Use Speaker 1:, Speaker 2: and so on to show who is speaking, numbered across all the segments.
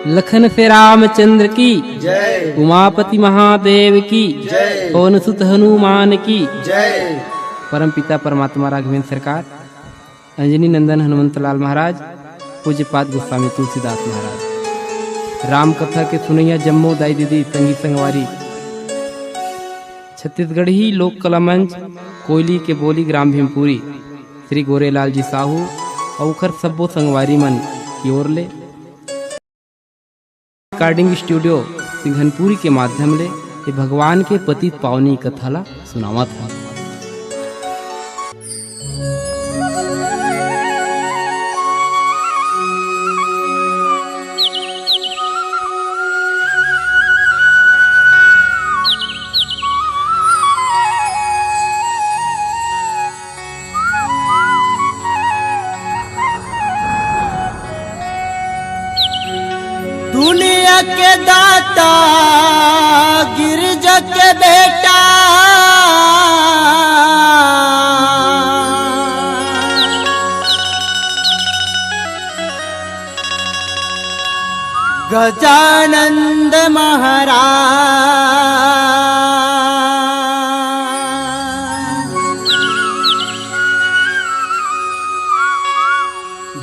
Speaker 1: लखन से रामचंद्र की
Speaker 2: जय,
Speaker 1: उमापति महादेव की
Speaker 2: जय,
Speaker 1: पवन सुत हनुमान की
Speaker 2: जय।
Speaker 1: परम पिता परमात्मा राघवेंद्र सरकार, अंजनी नंदन हनुमंतलाल महाराज, पूज्यपाद गोस्वामी तुलसीदास महाराज। राम कथा के सुनैया जम्मो दाई दीदी संगी संगवारी, छत्तीसगढ़ी लोक कला मंच कोयली के बोली ग्राम भीमपुरी श्री गोरेलाल जी साहू औखर सब्बो संगवारी मन की ओर ले रिकॉर्डिंग स्टूडियो सिंघनपुरी के माध्यम ले ये भगवान के पतित पावनी कथा ला सुनावत है।
Speaker 2: दुनिया के दाता गिरजा के बेटा, गजानंद महाराज।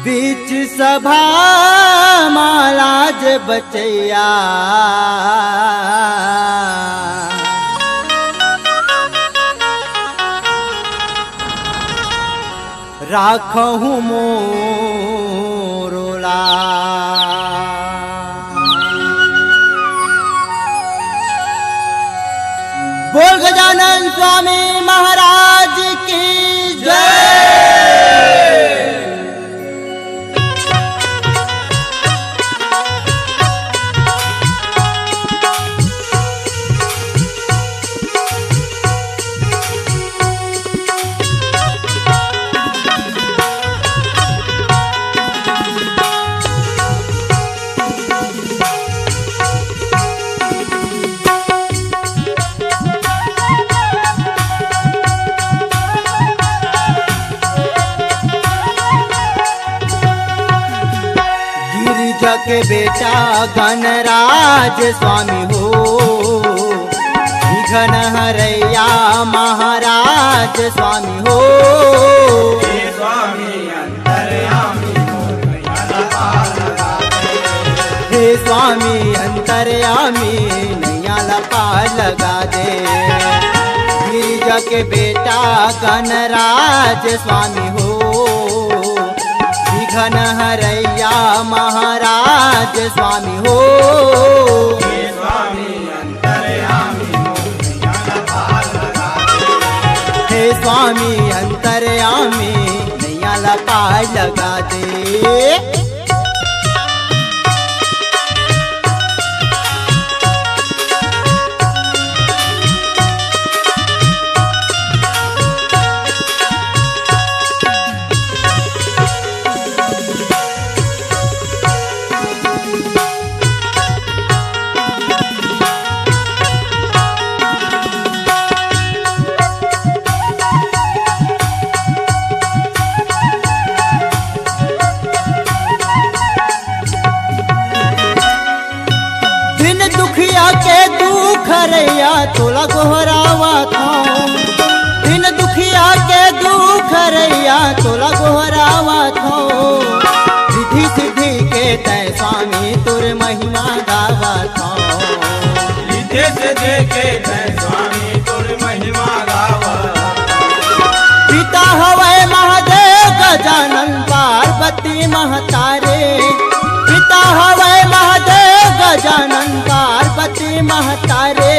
Speaker 2: बीच सभा मालाज बचैया, राखहूँ मोरोला। बोल गजानन स्वामी महाराज की जय। के बेटा गणराज स्वामी हो, विघ्न हरैया महाराज स्वामी हो।
Speaker 3: हे स्वामी अंतर्यामी
Speaker 2: हे स्वामी अंतर्यामी नैया लपार लगा दे। गिरिजा के बेटा गणराज स्वामी हो, विघ्न हरैया महाराज स्वामी हो।
Speaker 3: हे स्वामी अंतर्यामी
Speaker 2: हे स्वामी अंतर्यामी नैया लपार लगा दे। के दुख रैया तोला गोहरावा था, दिन दुखिया के दुख रैया तोला गोहरावा था। रिद्धि सिद्धि के तय स्वामी तुर महिमा गावा था।
Speaker 3: रिद्धि सिद्धि के तय स्वामी तुर महिमा गावा।
Speaker 2: पिता हवै महादेव गजानन पार्वती महतारे, पिता हवै महादेव गजानन पार्वती महतारे।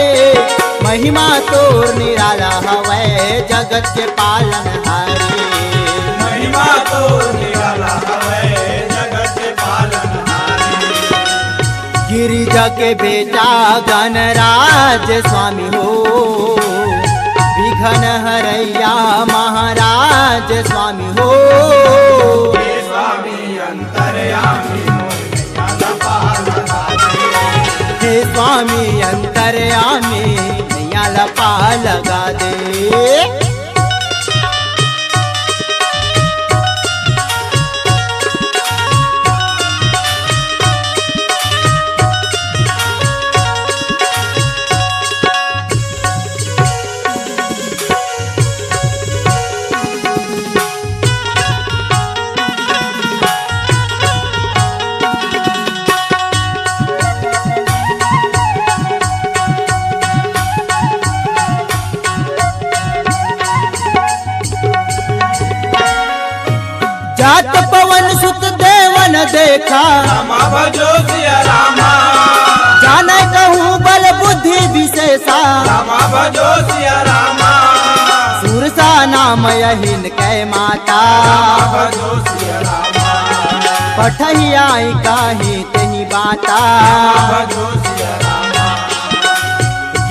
Speaker 2: महिमा तोर निराला हवै जगत के पालन हारे।
Speaker 3: महिमा तोर निराला हवै जगत के पालन हारे।
Speaker 2: गिरिजा के बेटा गणराज स्वामी हो, विघ्न हरैया महाराज स्वामी हो।
Speaker 3: हे स्वामी अंतर्यामी
Speaker 2: हे स्वामी अंतर्यामी नैया लपा लगा दे। देखा
Speaker 3: रामा भजो सिया रामा
Speaker 2: जाने कहूँ बल बुद्धि विशेषा
Speaker 3: रामा भजो सिया रामा
Speaker 2: सुरसा नाम यहिन कै माता
Speaker 3: रामा भजो सिया रामा
Speaker 2: पठही आई काही तही बाता
Speaker 3: भजो सिया रामा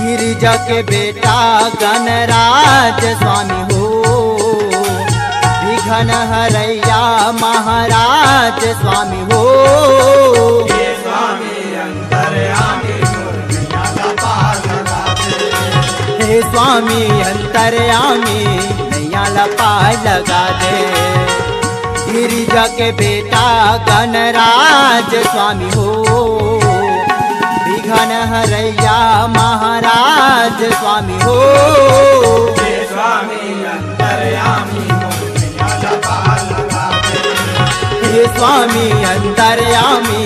Speaker 2: गिरिजा के बेटा गणराज स्वामी हो विघ्न हरैया महाराज स्वामी हो
Speaker 3: हे स्वामी अंतर्यामी मुरलिया लपाल लगाते
Speaker 2: हे स्वामी अंतर्यामी नैया लपाय लगा दे गिरिजा के बेटा गणराज स्वामी हो विघ्न हरैया महाराज स्वामी हो
Speaker 3: हे स्वामी अंतर्यामी मुरलिया लपाल लगाते
Speaker 2: हे स्वामी अंतर्यामी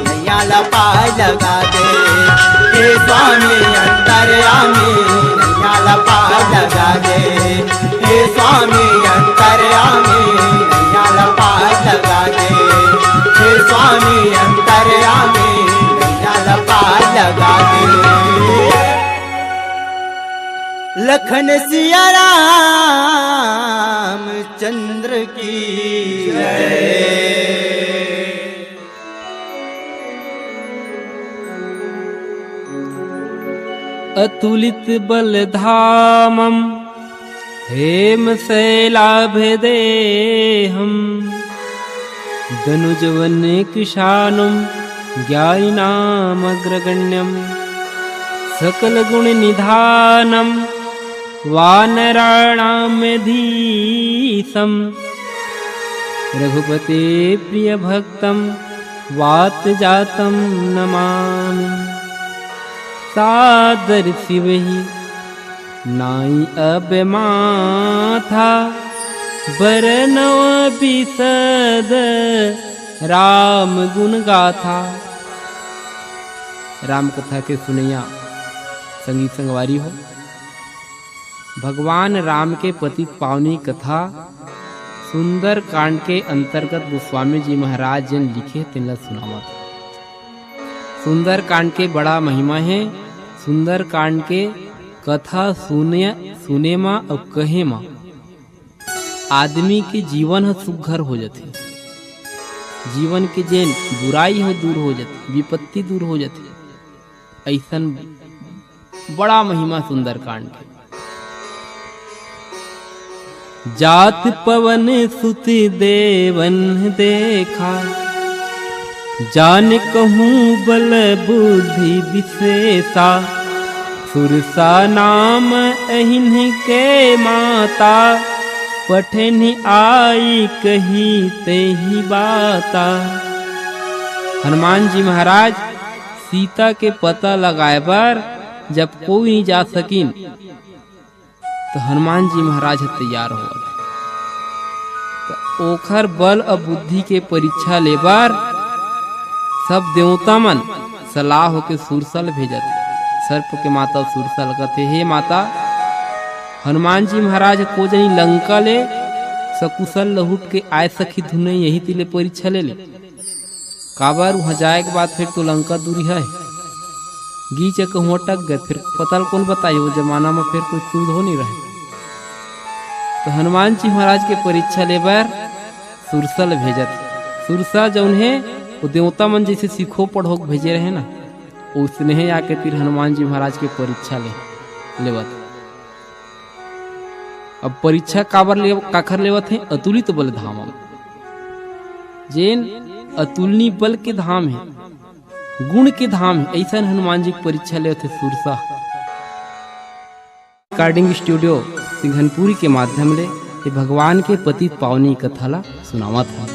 Speaker 2: नैया लपाय लगा दे हे स्वामी अंतर्यामी नैया लपाय लगा दे हे स्वामी अंतर्यामी नैया लपाय लगा दे हे स्वामी अंतर्यामी नैया लपाय लगा दे लखन सिया राम चंद्र की जय।
Speaker 1: अतुलित बलधामम हेम शैलाभदेहम दनुजवन किशानुम ज्ञानिनामग्रगण्यम सकल गुण निधानम वानराणामधीशम रघुपते प्रिय भक्तम वात जातम नमामि सादर शिवहि नाई अब माथा बरनव बिसद राम गुण गाथा। राम कथा के सुनैया संगीत संगवारी हो भगवान राम के पतित पावनी कथा सुंदर कांड के अंतर्गत गोस्वामी जी महाराज जिन लिखे तिनला सुनावत। सुंदर कांड के बड़ा महिमा है। सुंदर कांड के कथा सुने माँ और कहे माँ आदमी के जीवन सुघर हो जाते, जीवन के जेन बुराई हो दूर हो जाती, विपत्ति दूर हो जाती। ऐसन बड़ा महिमा सुंदर कांड के। जात पवन सुत देवन देखा जान कहूँ बल बुद्धि विशेषा सुरसा नाम अहिन के माता पठन आई कही ते ही बाता। हनुमान जी महाराज सीता के पता लगाए पर जब कोई नहीं जा सकिन तो हनुमान जी महाराज तैयार हो गए। तो ओखर बल और बुद्धि के परीक्षा लेबर सब देवता मन सलाह होके सुरसल भेजत। सर्प के माता सुरसल कहते हे माता हनुमान जी महाराज को जनी लंका ले सकुशल लहुट के आय सखी धुने यही तिले परीक्षा ले ले काबर वहाँ जाए के बाद फिर तो लंका दूरी है गीच कहूँ अटक गए। फिर पता कौन बताए वो जमाना में फिर कोई सूद हो नहीं रहे। तो हनुमान जी महाराज के परीक्षा लेबर सुरसल भेजत। सुरसा जौन है वो देवता मन जैसे सीखो पढ़ो भेजे रहे ना उसने ही आके फिर हनुमान जी महाराज के परीक्षा लेवत। अब परीक्षा काखर लेवत है अतुलित बल धाम जेन अतुलनीय बल के धाम है, गुण के धाम है। ऐसा हनुमान जी की परीक्षा लेवत है सुरसा। रिकॉर्डिंग स्टूडियो सिंघनपुरी के माध्यम ले भगवान के पतित पावनी कथा ला सुनावत है।